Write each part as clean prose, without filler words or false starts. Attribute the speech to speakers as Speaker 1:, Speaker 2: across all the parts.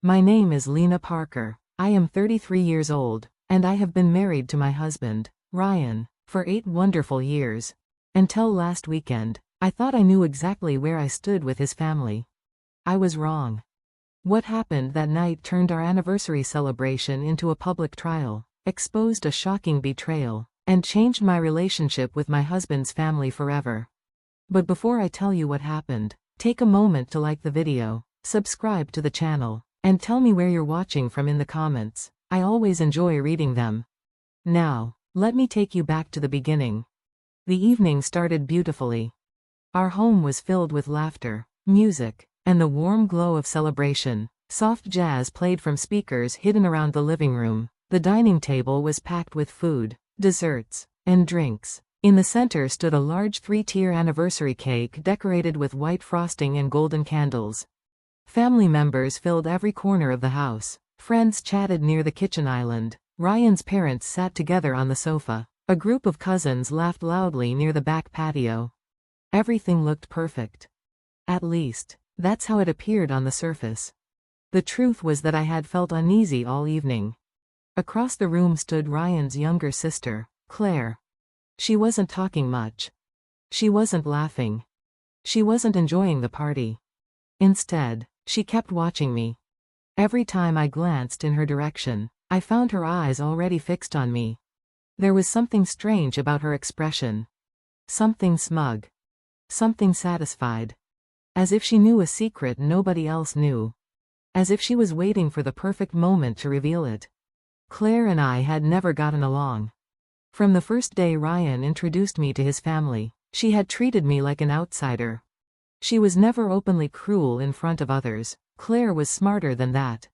Speaker 1: My name is Lena Parker. I am 33 years old, and I have been married to my husband, Ryan, for 8 wonderful years. Until last weekend, I thought I knew exactly where I stood with his family. I was wrong. What happened that night turned our anniversary celebration into a public trial, exposed a shocking betrayal, and changed my relationship with my husband's family forever. But before I tell you what happened, take a moment to like the video, subscribe to the channel, and tell me where you're watching from in the comments. I always enjoy reading them. Now, let me take you back to the beginning. The evening started beautifully. Our home was filled with laughter, music, and the warm glow of celebration. Soft jazz played from speakers hidden around the living room. The dining table was packed with food, desserts, and drinks. In the center stood a large 3-tier anniversary cake decorated with white frosting and golden candles. Family members filled every corner of the house. Friends chatted near the kitchen island. Ryan's parents sat together on the sofa. A group of cousins laughed loudly near the back patio. Everything looked perfect. At least, that's how it appeared on the surface. The truth was that I had felt uneasy all evening. Across the room stood Ryan's younger sister, Claire. She wasn't talking much. She wasn't laughing. She wasn't enjoying the party. Instead, she kept watching me. Every time I glanced in her direction, I found her eyes already fixed on me. There was something strange about her expression. Something smug. Something satisfied. As if she knew a secret nobody else knew. As if she was waiting for the perfect moment to reveal it. Claire and I had never gotten along. From the first day Ryan introduced me to his family, she had treated me like an outsider. She was never openly cruel in front of others. Claire was smarter than that.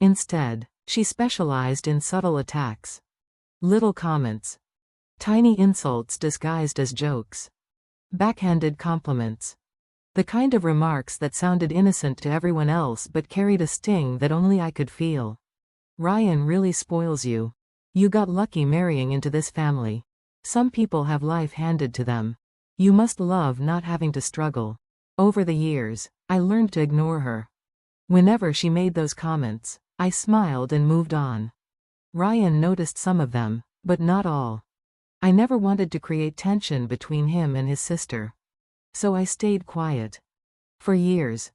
Speaker 1: Instead, she specialized in subtle attacks. Little comments. Tiny insults disguised as jokes. Backhanded compliments. The kind of remarks that sounded innocent to everyone else but carried a sting that only I could feel. Ryan really spoils you. You got lucky marrying into this family. Some people have life handed to them. You must love not having to struggle. Over the years, I learned to ignore her. Whenever she made those comments, I smiled and moved on. Ryan noticed some of them, but not all. I never wanted to create tension between him and his sister. So I stayed quiet. For years.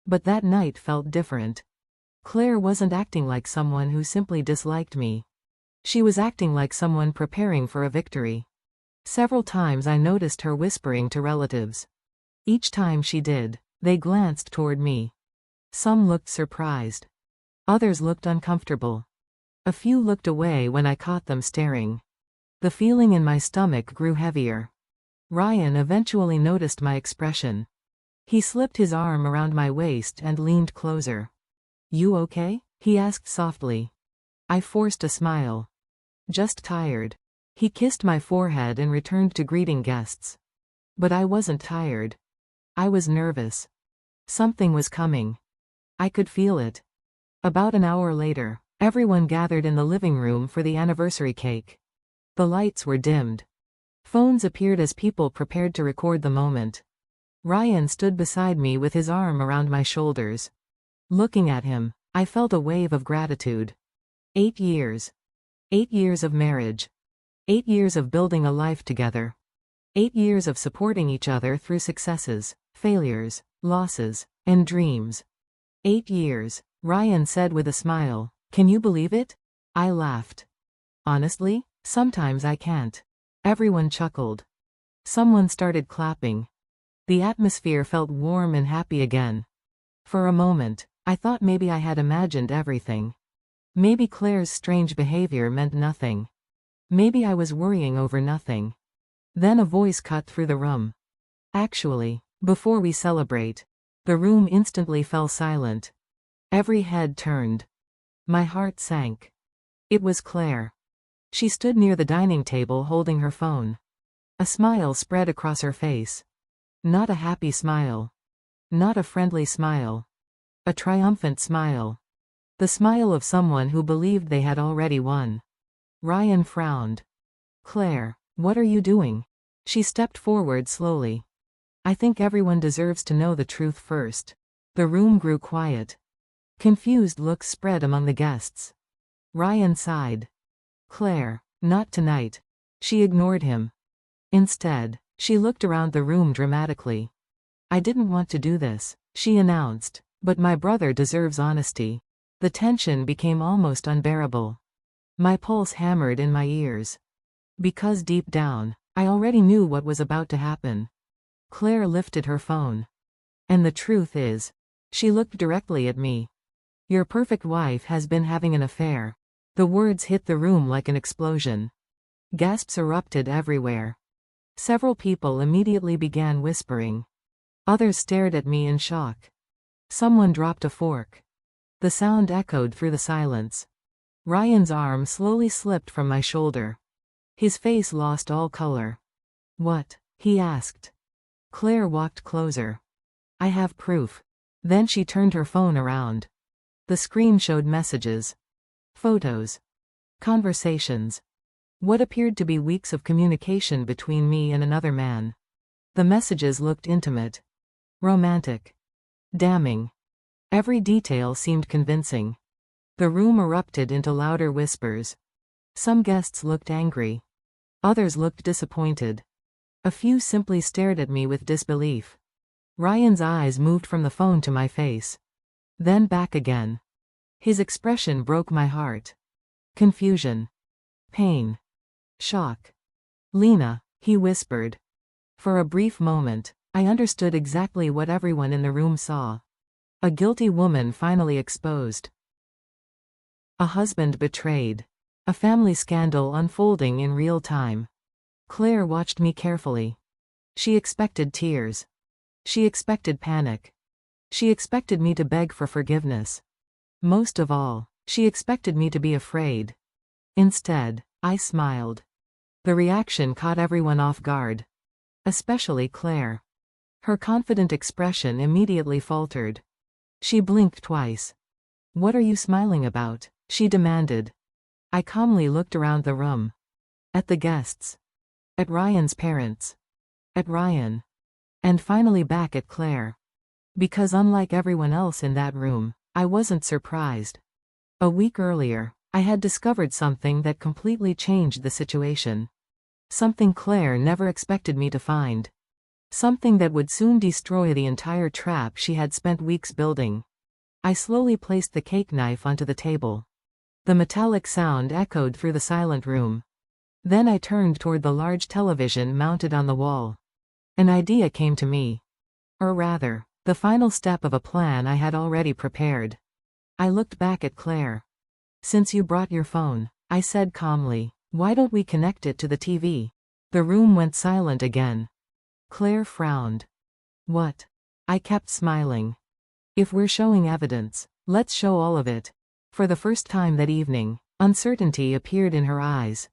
Speaker 1: But that night felt different. Claire wasn't acting like someone who simply disliked me. She was acting like someone preparing for a victory. Several times I noticed her whispering to relatives. Each time she did, they glanced toward me. Some looked surprised. Others looked uncomfortable. A few looked away when I caught them staring. The feeling in my stomach grew heavier. Ryan eventually noticed my expression. He slipped his arm around my waist and leaned closer. "You okay?" he asked softly. I forced a smile. "Just tired." He kissed my forehead and returned to greeting guests. But I wasn't tired. I was nervous. Something was coming. I could feel it. About an hour later, everyone gathered in the living room for the anniversary cake. The lights were dimmed. Phones appeared as people prepared to record the moment. Ryan stood beside me with his arm around my shoulders. Looking at him, I felt a wave of gratitude. 8 years. 8 years of marriage. 8 years of building a life together. 8 years of supporting each other through successes, failures, losses, and dreams. 8 years, Ryan said with a smile. Can you believe it? I laughed. Honestly, sometimes I can't. Everyone chuckled. Someone started clapping. The atmosphere felt warm and happy again. For a moment, I thought maybe I had imagined everything. Maybe Claire's strange behavior meant nothing. Maybe I was worrying over nothing. Then a voice cut through the room. "Actually, before we celebrate." The room instantly fell silent. Every head turned. My heart sank. It was Claire. She stood near the dining table holding her phone. A smile spread across her face. Not a happy smile. Not a friendly smile. A triumphant smile. The smile of someone who believed they had already won. Ryan frowned. "Claire, what are you doing?" She stepped forward slowly. "I think everyone deserves to know the truth first." The room grew quiet. Confused looks spread among the guests. Ryan sighed. Claire, not tonight. She ignored him. Instead, she looked around the room dramatically. I didn't want to do this, she announced, but my brother deserves honesty. The tension became almost unbearable. My pulse hammered in my ears. Because deep down, I already knew what was about to happen. Claire lifted her phone. And the truth is, she looked directly at me. Your perfect wife has been having an affair. The words hit the room like an explosion. Gasps erupted everywhere. Several people immediately began whispering. Others stared at me in shock. Someone dropped a fork. The sound echoed through the silence. Ryan's arm slowly slipped from my shoulder. His face lost all color. What? He asked. Claire walked closer. I have proof. Then she turned her phone around. The screen showed messages. Photos. Conversations. What appeared to be weeks of communication between me and another man. The messages looked intimate. Romantic. Damning. Every detail seemed convincing. The room erupted into louder whispers. Some guests looked angry. Others looked disappointed. A few simply stared at me with disbelief. Ryan's eyes moved from the phone to my face. Then back again. His expression broke my heart. Confusion. Pain. Shock. Lena, he whispered. For a brief moment, I understood exactly what everyone in the room saw. A guilty woman finally exposed. A husband betrayed. A family scandal unfolding in real time. Claire watched me carefully. She expected tears. She expected panic. She expected me to beg for forgiveness. Most of all, she expected me to be afraid. Instead, I smiled. The reaction caught everyone off guard. Especially Claire. Her confident expression immediately faltered. She blinked twice. What are you smiling about? She demanded. I calmly looked around the room. At the guests. At Ryan's parents. At Ryan. And finally back at Claire. Because unlike everyone else in that room, I wasn't surprised. A week earlier, I had discovered something that completely changed the situation. Something Claire never expected me to find. Something that would soon destroy the entire trap she had spent weeks building. I slowly placed the cake knife onto the table. The metallic sound echoed through the silent room. Then I turned toward the large television mounted on the wall. An idea came to me. Or rather, the final step of a plan I had already prepared. I looked back at Claire. Since you brought your phone, I said calmly, why don't we connect it to the TV? The room went silent again. Claire frowned. What? I kept smiling. If we're showing evidence, let's show all of it. For the first time that evening, uncertainty appeared in her eyes.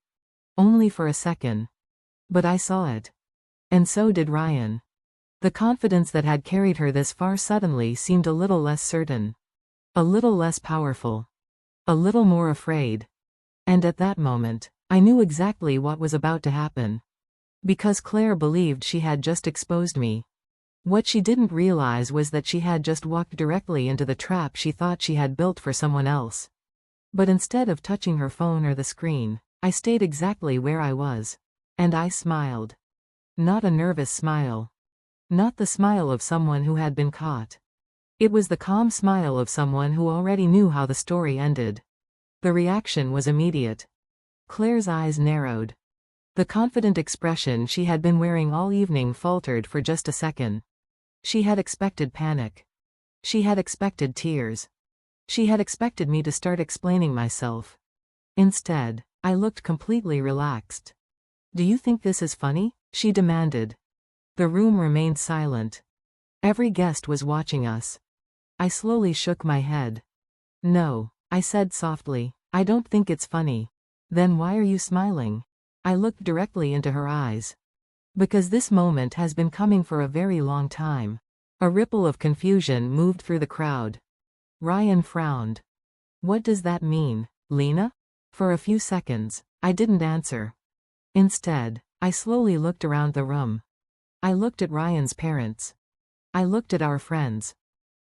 Speaker 1: Only for a second. But I saw it. And so did Ryan. The confidence that had carried her this far suddenly seemed a little less certain. A little less powerful. A little more afraid. And at that moment, I knew exactly what was about to happen. Because Claire believed she had just exposed me. What she didn't realize was that she had just walked directly into the trap she thought she had built for someone else. But instead of touching her phone or the screen, I stayed exactly where I was. And I smiled. Not a nervous smile. Not the smile of someone who had been caught. It was the calm smile of someone who already knew how the story ended. The reaction was immediate. Claire's eyes narrowed. The confident expression she had been wearing all evening faltered for just a second. She had expected panic. She had expected tears. She had expected me to start explaining myself. Instead, I looked completely relaxed. Do you think this is funny? She demanded. The room remained silent. Every guest was watching us. I slowly shook my head. No, I said softly, I don't think it's funny. Then why are you smiling? I looked directly into her eyes. Because this moment has been coming for a very long time. A ripple of confusion moved through the crowd. Ryan frowned. What does that mean, Lena? For a few seconds, I didn't answer. Instead, I slowly looked around the room. I looked at Ryan's parents. I looked at our friends.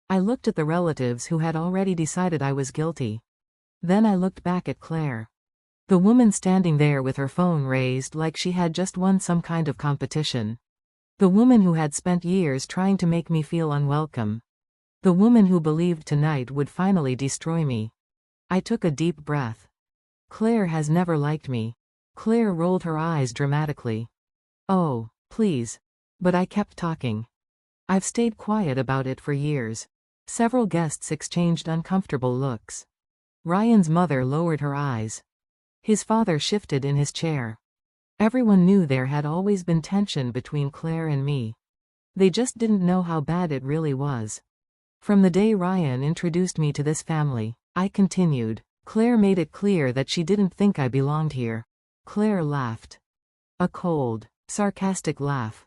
Speaker 1: I looked at the relatives who had already decided I was guilty. Then I looked back at Claire. The woman standing there with her phone raised like she had just won some kind of competition. The woman who had spent years trying to make me feel unwelcome. The woman who believed tonight would finally destroy me. I took a deep breath. Claire has never liked me. Claire rolled her eyes dramatically. Oh, please. But I kept talking. I've stayed quiet about it for years. Several guests exchanged uncomfortable looks. Ryan's mother lowered her eyes. His father shifted in his chair. Everyone knew there had always been tension between Claire and me. They just didn't know how bad it really was. From the day Ryan introduced me to this family, I continued. Claire made it clear that she didn't think I belonged here. Claire laughed. A cold, sarcastic laugh.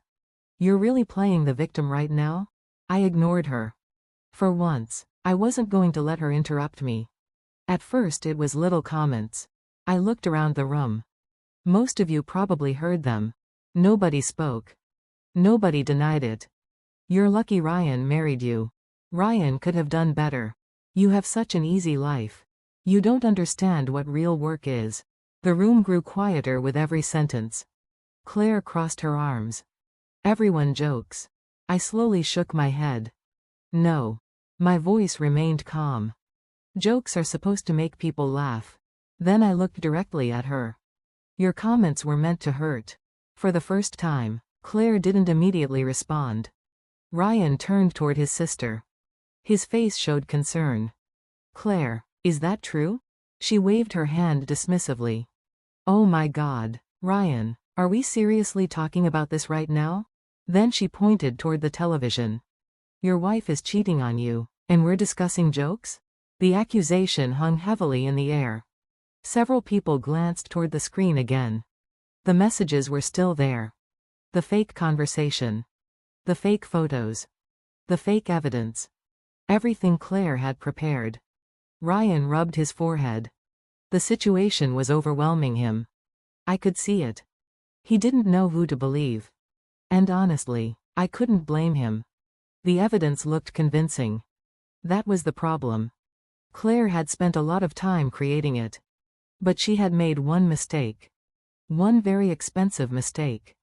Speaker 1: You're really playing the victim right now? I ignored her. For once, I wasn't going to let her interrupt me. At first it was little comments. I looked around the room. Most of you probably heard them. Nobody spoke. Nobody denied it. You're lucky Ryan married you. Ryan could have done better. You have such an easy life. You don't understand what real work is. The room grew quieter with every sentence. Claire crossed her arms. Everyone jokes. I slowly shook my head. No. My voice remained calm. Jokes are supposed to make people laugh. Then I looked directly at her. Your comments were meant to hurt. For the first time, Claire didn't immediately respond. Ryan turned toward his sister. His face showed concern. Claire, is that true? She waved her hand dismissively. Oh my God, Ryan, are we seriously talking about this right now? Then she pointed toward the television. Your wife is cheating on you, and we're discussing jokes? The accusation hung heavily in the air. Several people glanced toward the screen again. The messages were still there. The fake conversation. The fake photos. The fake evidence. Everything Claire had prepared. Ryan rubbed his forehead. The situation was overwhelming him. I could see it. He didn't know who to believe. And honestly, I couldn't blame him. The evidence looked convincing. That was the problem. Claire had spent a lot of time creating it. But she had made one mistake. One very expensive mistake.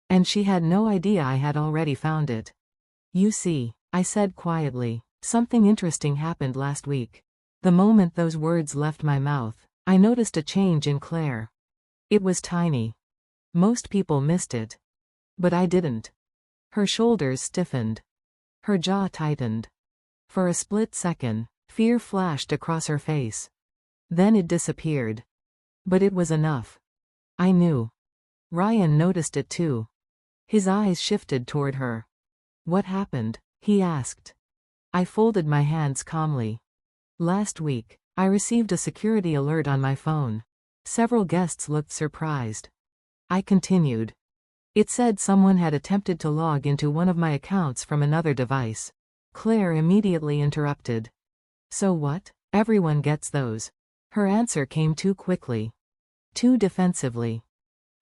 Speaker 1: And she had no idea I had already found it. You see, I said quietly, something interesting happened last week. The moment those words left my mouth, I noticed a change in Claire. It was tiny. Most people missed it. But I didn't. Her shoulders stiffened. Her jaw tightened. For a split second, fear flashed across her face. Then it disappeared. But it was enough. I knew. Ryan noticed it too. His eyes shifted toward her. What happened? He asked. I folded my hands calmly. Last week, I received a security alert on my phone. Several guests looked surprised. I continued. It said someone had attempted to log into one of my accounts from another device. Claire immediately interrupted. So what? Everyone gets those. Her answer came too quickly. Too defensively.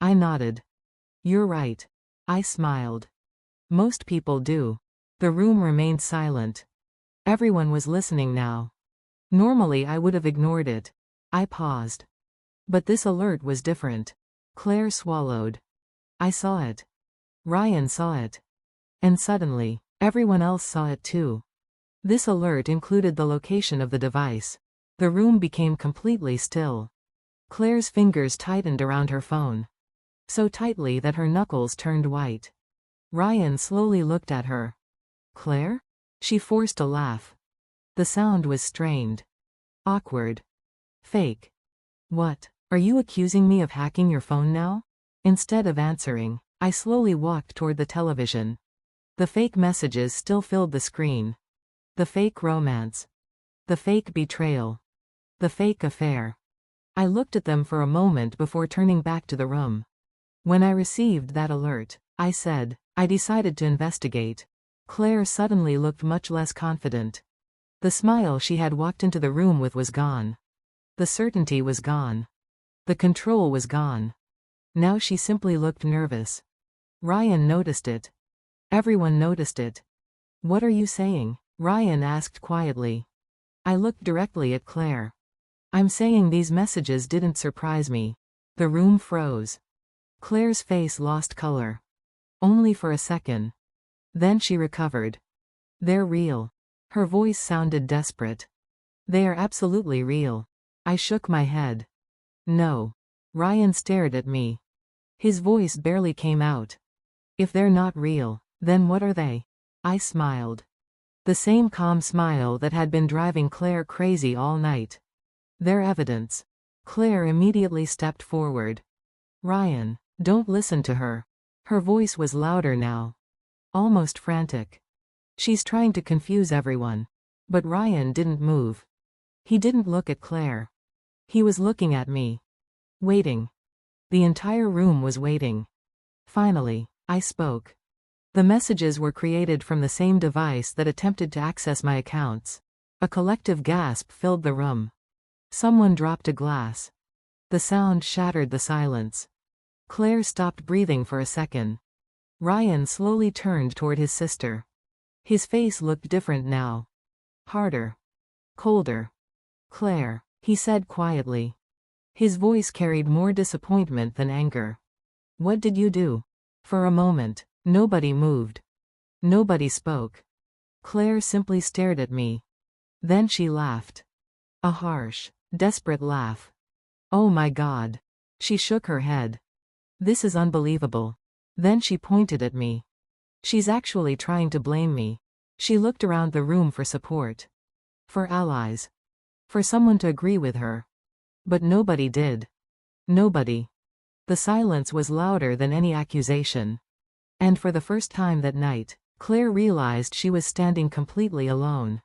Speaker 1: I nodded. You're right. I smiled. Most people do. The room remained silent. Everyone was listening now. Normally I would have ignored it. I paused. But this alert was different. Claire swallowed. I saw it. Ryan saw it. And suddenly, everyone else saw it too. This alert included the location of the device. The room became completely still. Claire's fingers tightened around her phone. So tightly that her knuckles turned white. Ryan slowly looked at her. Claire? She forced a laugh. The sound was strained. Awkward. Fake. What? Are you accusing me of hacking your phone now? Instead of answering, I slowly walked toward the television. The fake messages still filled the screen. The fake romance. The fake betrayal. The fake affair. I looked at them for a moment before turning back to the room. When I received that alert, I said, I decided to investigate. Claire suddenly looked much less confident. The smile she had walked into the room with was gone. The certainty was gone. The control was gone. Now she simply looked nervous. Ryan noticed it. Everyone noticed it. What are you saying? Ryan asked quietly. I looked directly at Claire. I'm saying these messages didn't surprise me. The room froze. Claire's face lost color. Only for a second. Then she recovered. They're real. Her voice sounded desperate. They are absolutely real. I shook my head. No. Ryan stared at me. His voice barely came out. If they're not real, then what are they? I smiled. The same calm smile that had been driving Claire crazy all night. They're evidence. Claire immediately stepped forward. Ryan, don't listen to her. Her voice was louder now. Almost frantic. She's trying to confuse everyone. But Ryan didn't move. He didn't look at Claire. He was looking at me. Waiting. The entire room was waiting. Finally, I spoke. The messages were created from the same device that attempted to access my accounts. A collective gasp filled the room. Someone dropped a glass. The sound shattered the silence. Claire stopped breathing for a second. Ryan slowly turned toward his sister. His face looked different now. Harder. Colder. Claire, he said quietly. His voice carried more disappointment than anger. What did you do? For a moment, nobody moved. Nobody spoke. Claire simply stared at me. Then she laughed. A harsh, desperate laugh. Oh my God. She shook her head. This is unbelievable. Then she pointed at me. She's actually trying to blame me. She looked around the room for support. For allies. For someone to agree with her. But nobody did. Nobody. The silence was louder than any accusation. And for the first time that night, Claire realized she was standing completely alone.